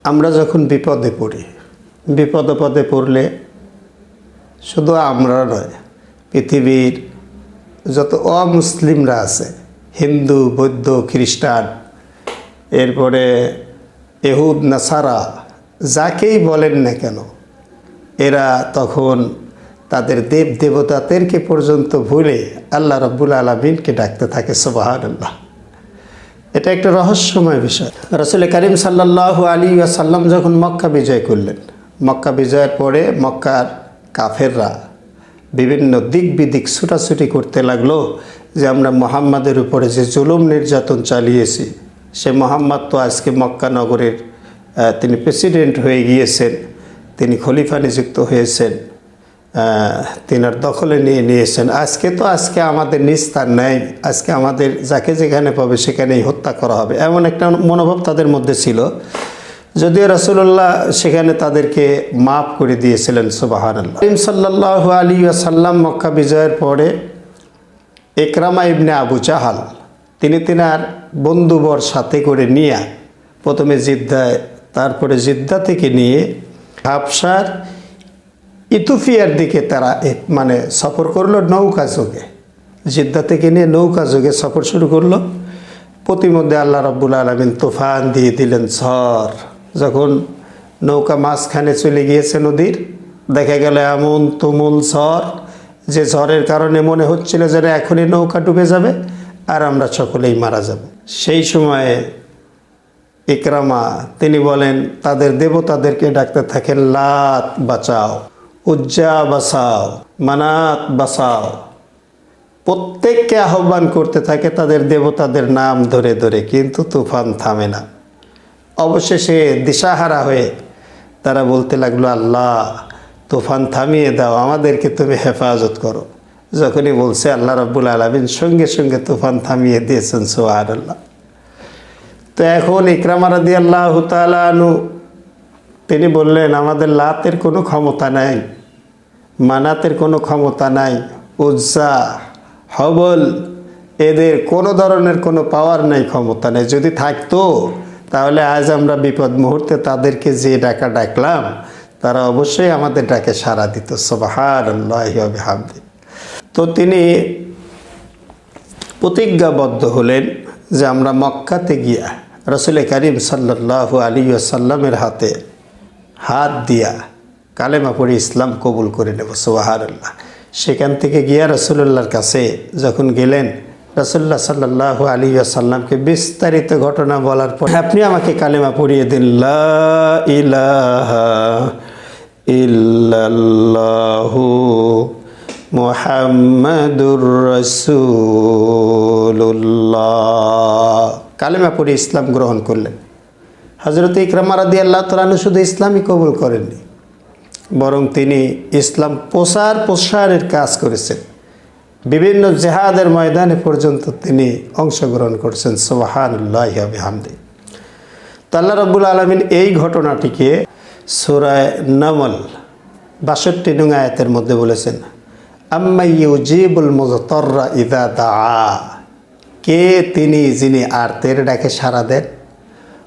আমরা যখন বিপদে পড়ি, বিপদে পড়লে শুধু আমরা নয়, পৃথিবীর যত অমুসলিমরা আছে, হিন্দু, বৌদ্ধ, খ্রিস্টান, এরপরে ইহুদ, নাসারা, যাকেই বলেন না কেন, এরা তখন তাদের দেব দেবতাদেরকে পর্যন্ত ভুলে আল্লাহ রাব্বুল আলামিনকে ডাকতে থাকে সুবহানাল্লাহ। এটা একটা রহস্যময় বিষয়। রাসূল করিম সাল্লাল্লাহু আলাইহি ওয়াসাল্লাম যখন মক্কা বিজয় করলেন, মক্কা বিজয়ের পরে মক্কার কাফেররা বিভিন্ন দিক বিদিক ছুটাছুটি করতে লাগলো যে আমরা মুহাম্মাদের উপরে যে জুলুম নির্যাতন চালিয়েছি, সে মুহাম্মদ তো আজকে মক্কা নগরের তিনি প্রেসিডেন্ট হয়ে গিয়েছেন, তিনি খলিফা নিযুক্ত হয়েছেন, তিনার দখলে নিয়েছেন। আজকে আমাদের নিস্তার নেই, আজকে আমাদের যাকে যেখানে পাবে সেখানেই হত্যা করা হবে, এমন একটা মনোভাব তাদের মধ্যে ছিল। যদিও রাসূলুল্লাহ সেখানে তাদেরকে মাফ করে দিয়েছিলেন সুবহানাল্লাহ। সাল্লাল্লাহু আলাইহি ওয়াসাল্লাম মক্কা বিজয়ের পরে ইকরামা ইবনে আবু জাহাল তিনি তিনার বন্ধুবর সাথে করে নিয়ে প্রথমে জিদ্দায়, তারপরে জিদ্দা থেকে নিয়ে হাবশার ইথিওপিয়ার দিকে তারা সফর করলো নৌকা যোগে। জিদ্দা থেকে নিয়ে নৌকা যোগে সফর শুরু করলো। প্রতিমধ্যে আল্লাহ রাব্বুল আলামিন তুফান দিয়ে দিলেন, ঝড়। যখন নৌকা মাঝখানে চলে গিয়েছে নদীর, দেখা গেল এমন তুমুল ঝড় যে ঝড়ের কারণে মনে হচ্ছিল যেন এখনই নৌকা ডুবে যাবে আর আমরা সকলেই মারা যাব। সেই সময়ে ইকরামা তিনি বলেন, তাদের দেবতাদেরকে ডাকতে থাকেন, লাত বাঁচাও, উজ্জা বাঁচাও, মানাত বাঁচাও। প্রত্যেককে আহ্বান করতে থাকে তাদের দেবতাদের নাম ধরে ধরে, কিন্তু তুফান থামে না। অবশেষে দিশাহারা হয়ে তারা বলতে লাগলো, আল্লাহ তুফান থামিয়ে দাও, আমাদেরকে তুমি হেফাজত করো। যখনই বলছে, আল্লাহ রাব্বুল আলামিন সঙ্গে সঙ্গে তুফান থামিয়ে দিয়েছেন সুবহানাল্লাহ। তো এখন ইকরামা রাদিয়াল্লাহু তাআলা আনহু তিনি বললেন, আমাদের লাতের কোনো ক্ষমতা নাই, মানাতের কোনো ক্ষমতা নাই, উজ্জা, হবল, এদের কোনো ধরনের কোনো পাওয়ার নাই, ক্ষমতা নেই। যদি থাকতো তাহলে আজ আমরা বিপদ মুহূর্তে তাদেরকে যে ডাকলাম তারা অবশ্যই আমাদের ডাকে সাড়া দিত। সুবহানাল্লাহি ওয়া বিহামদি। তো তিনি প্রতিজ্ঞাবদ্ধ হলেন যে আমরা মক্কাতে গিয়া রাসূল করিম সাল্লাল্লাহু আলাইহি ওয়াসাল্লামের হাতে হাত দিয়া কালেমা পড়ে ইসলাম কবুল করে নেব। সুবহানাল্লাহ। সেখান থেকে গিয়া রাসূলুল্লাহর কাছে যখন গেলেন, রাসূলুল্লাহ সাল্লাল্লাহু আলাইহি ওয়াসাল্লামকে বিস্তারিত ঘটনা বলার পর, আপনি আমাকে কালেমা পড়িয়ে দিন, লা ইলাহা ইল্লাল্লাহু মুহাম্মাদুর রাসূলুল্লাহ। কালেমা পড়ে ইসলাম গ্রহণ করলেন। হযরত ইকরামা রাদিয়াল্লাহু তাআলা আনহু শুধু ইসলামই কবুল করেননি, বরং তিনি ইসলাম প্রসারের কাজ করেছেন। বিভিন্ন জিহাদের ময়দানে পর্যন্ত তিনি অংশগ্রহণ করেছেন। সুবহানাল্লাহি ওয়া বিহামদি। তো আল্লাহ রাব্বুল আলামিন এই ঘটনাটিকে সূরা নামল ৬২ নং আয়াতের মধ্যে বলেছেন, আম্মা ইউজিবুল মুযতাররা ইযা দাআ, কে তিনি যিনি আর্তের ডাকে সাড়া দেন,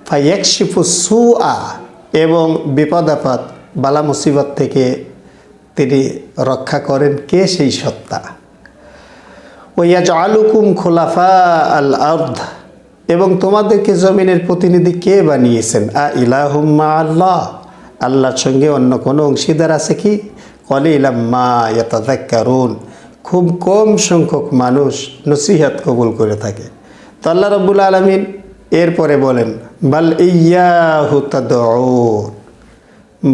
ফায়াকশিফু সুআ, এবং বিপদ আপদ বালা মুসিবত থেকে তিনি রক্ষা করেন, কে সেই সত্তা, ওয়াজআলুকুম খুলাফা আল আরদ, এবং তোমাদেরকে জমিনের প্রতিনিধি কে বানিয়েছেন, আ ইলাহুম মা আল্লাহ, আল্লাহর সঙ্গে অন্য কোনো অংশীদার আছে কি, কলিলাম মা ইয়াতাযাক্কারুন, খুব কম সংখ্যক মানুষ নসিহত কবুল করে থাকে। তো আল্লাহ রাব্বুল আলামিন এরপরে বলেন, বাল ইয়াহু তাদউন,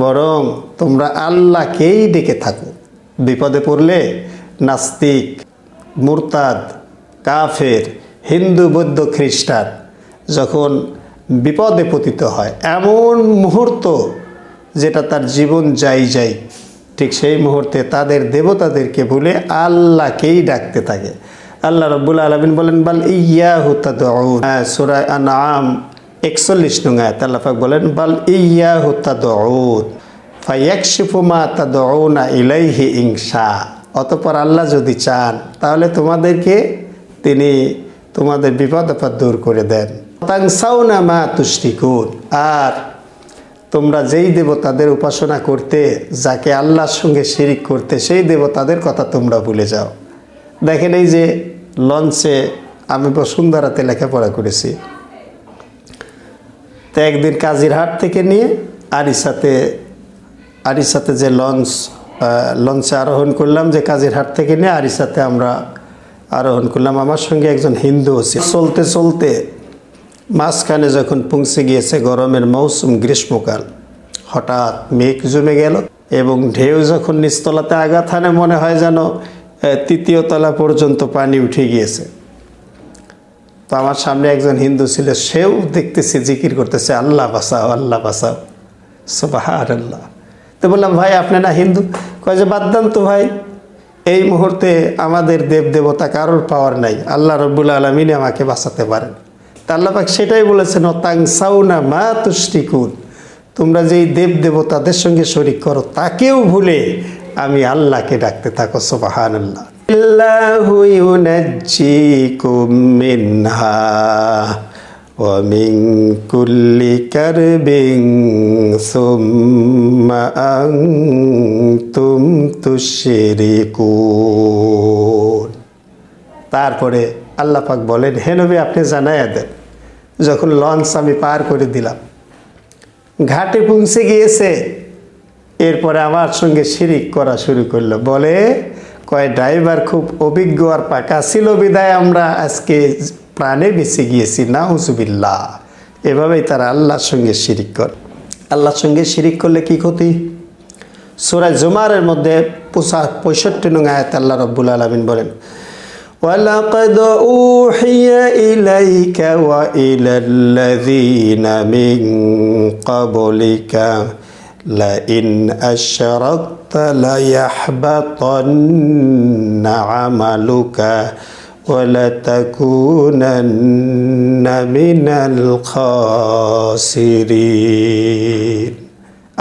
বরং তোমরা আল্লাহকেই ডেকে থাকো। বিপদে পড়লে নাস্তিক, মুরতাদ, কাফের, হিন্দু, বৌদ্ধ, খ্রিস্টান যখন বিপদে পতিত হয়, এমন মুহূর্ত যেটা তার জীবন যাই, ঠিক সেই মুহূর্তে তাদের দেবতাদেরকে ভুলে আল্লাহকেই ডাকতে থাকে। আল্লাহ রাব্বুল আলামিন বলেন, বাল ইয়াহু তাদউন। সূরা আনআম ৪১ নং আয়াত আল্লাহ পাক বলেন, বাল ইয়াহু তাদউন ফায়াকশিফু মা তাদউনা ইলাইহি ইনশা, অতঃপর আল্লাহ যদি চান তাহলে তোমাদেরকে তিনি তোমাদের বিপদ আপদ দূর করে দেন। তানসাউনা মা তুশরিকুন, আর তোমরা যেই দেবতাদের উপাসনা করতে, যাকে আল্লাহর সঙ্গে শিরিক করতে, সেই দেবতাদের কথা তোমরা ভুলে যাও। দেখেন এই যে লঞ্চে আমি বসুন্ধরাতে লেখাপড়া করেছি, তো একদিন কাজিরহাট থেকে নিয়ে আরিসাতে যে লঞ্চে আরোহণ করলাম, যে কাজিরহাট থেকে নিয়ে আরিসাতে আমরা আরোহণ করলাম। আমার সঙ্গে একজন হিন্দু ছিল। চলতে চলতে মাঝখানে যখন পৌঁছে গিয়েছে গরমের মৌসুম, গ্রীষ্মকাল, হঠাৎ মেঘ জমে গেল এবং ঢেউ যখন নিচতলাতে আঘাত হানে মনে হয় যেন তৃতীয় তলা পর্যন্ত পানি উঠে গিয়েছে। তো আমার সামনে একজন হিন্দু ছিল, সেও দেখতেছে জিকির করতেছে, আল্লাহ বাঁচাও, আল্লাহ বাঁচাও, সুবহানাল্লাহ। তো বললাম, ভাই আপনি না হিন্দু? কয় যে বাদ দেন তো ভাই, এই মুহূর্তে আমাদের দেব দেবতা কারোর পাওয়ার নাই, আল্লাহ রব্বুল আলামিন আমাকে বাঁচাতে পারেন। তা আল্লাহ পাক সেটাই বলেছেন, তাংসাউনা মা তুশরিকুন, তোমরা যেই দেব দেবতাদের সঙ্গে শরীক করো তাকেও ভুলে আমি আল্লাহকে ডাকতে থাকো, সুবহানাল্লাহ। আল্লাহু ইউনাজ্জিকুম মিনহা ওয়া মিন কুল্লি কারবিন সুম্মা আনতুম তুশরিকুন। তারপরে আল্লাহ পাক বলেন, হে নবী আপনি জানাইয়া দেন, যখন লঞ্চ আমি পার করে দিলাম, ঘাটে পৌঁছে গিয়েছে, এরপরে আমার সঙ্গে শিরিক করা শুরু করলো। বলে কয় ড্রাইভার খুব অভিজ্ঞ আর পাকা ছিল বিদায় আমরা আজকে প্রাণে বেঁচে গিয়েছি, নাউজুবিল্লাহ। এভাবেই তারা আল্লাহর সঙ্গে শিরিক করে। আল্লাহর সঙ্গে শিরিক করলে কি ক্ষতি? সূরা জুমারের মধ্যে 65 নং আয়াতে আল্লাহ রাব্বুল আলামিন বলেন, وَلَقَدْ أُوحِيَ إِلَيْكَ وَإِلَى الَّذِينَ مِنْ قَبْلِكَ لَئِنْ أَشْرَكْتَ لَيَحْبَطَنَّ عَمَلُكَ وَلَتَكُونَنَّ مِنَ الْخَاسِرِينَ।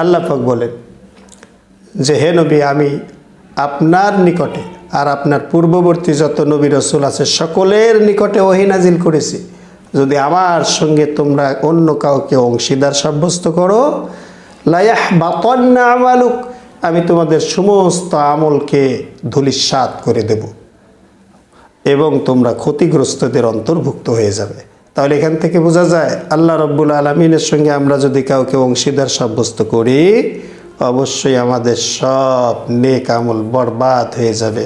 আল্লাহ পাক বলেন যে, হে নবী আমি আপনার নিকটে আর আপনার পূর্ববর্তী যত নবী রাসূল আছে সকলের নিকটে ওহী নাজিল করেছি, যদি আমার সঙ্গে তোমরা অন্য কাউকে অংশীদার সাব্যস্ত করো, লায়াহবাতান্না আমালুক, আমি তোমাদের সমস্ত আমলকে ধূলিসাৎ করে দেব এবং তোমরা ক্ষতিগ্রস্তদের অন্তর্ভুক্ত হয়ে যাবে। তাহলে এখান থেকে বোঝা যায় আল্লাহ রাব্বুল আলামিনের সঙ্গে আমরা যদি কাউকে অংশীদার সাব্যস্ত করি, অবশ্যই আমাদের সব নেক আমল বরবাদ হয়ে যাবে।